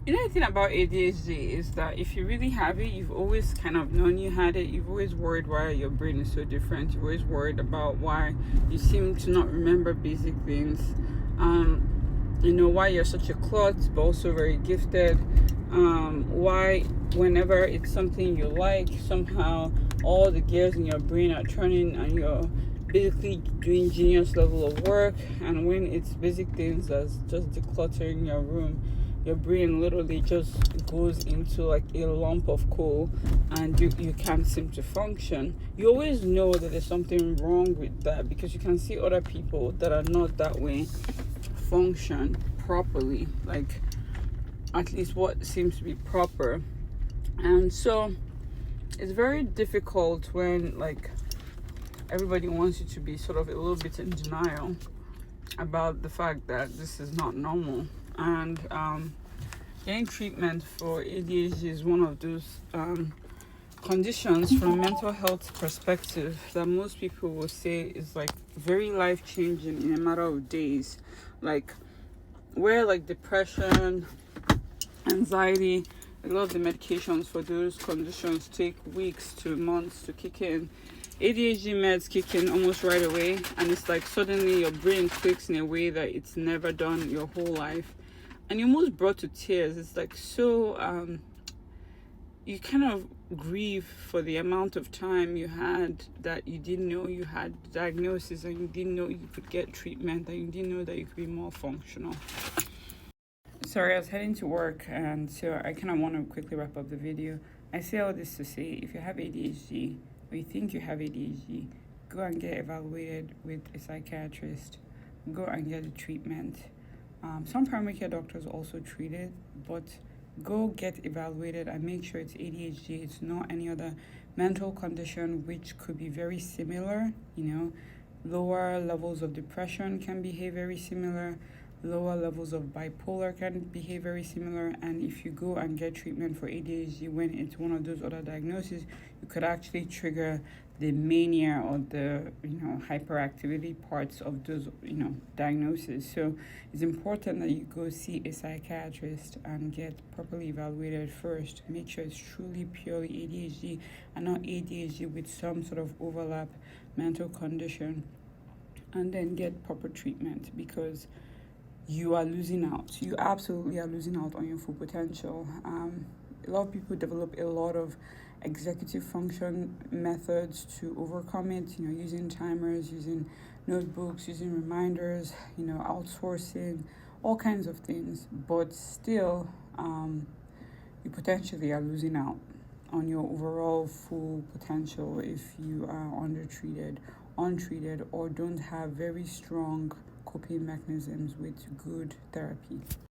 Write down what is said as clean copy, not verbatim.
You know, the thing about ADHD is that if you really have it, you've always kind of known you had it. You've always worried why your brain is so different. You've always worried about why you seem to not remember basic things. Why you're such a klutz, but also very gifted. Why, whenever it's something you like, somehow all the gears in your brain are turning and you're basically doing genius level of work. And when it's basic things that's just decluttering your room, your brain literally just goes into like a lump of coal and you can't seem to function. You always know that there's something wrong with that because you can see other people that are not that way function properly, like at least what seems to be proper. And so it's very difficult when like everybody wants you to be sort of a little bit in denial about the fact that this is not normal. And getting treatment for ADHD is one of those conditions from a mental health perspective that most people will say is like very life-changing in a matter of days. Like where like depression, anxiety, a lot of the medications for those conditions take weeks to months to kick in. ADHD meds kick in almost right away, and it's like suddenly your brain clicks in a way that it's never done your whole life, and you're almost brought to tears. It's like so you kind of grieve for the amount of time you had that you didn't know you had diagnosis, and you didn't know you could get treatment, and you didn't know that you could be more functional. Sorry, I was heading to work, and so I kind of want to quickly wrap up the video. I say all this to say, if you have ADHD or you think you have ADHD, go and get evaluated with a psychiatrist. Go and get the treatment. Some primary care doctors also treat it, but go get evaluated and make sure it's ADHD. It's not any other mental condition which could be very similar. Lower levels of depression can behave very similar. Lower levels of bipolar can behave very similar. And if you go and get treatment for ADHD when it's one of those other diagnoses, you could actually trigger the mania or the hyperactivity parts of those diagnoses. So it's important that you go see a psychiatrist and get properly evaluated first. Make sure it's truly purely ADHD and not ADHD with some sort of overlap mental condition, and then get proper treatment, because you are losing out. You absolutely are losing out on your full potential. A lot of people develop a lot of executive function methods to overcome it, using timers, using notebooks, using reminders, outsourcing, all kinds of things. But still, you potentially are losing out on your overall full potential if you are undertreated, untreated, or don't have very strong coping mechanisms with good therapy.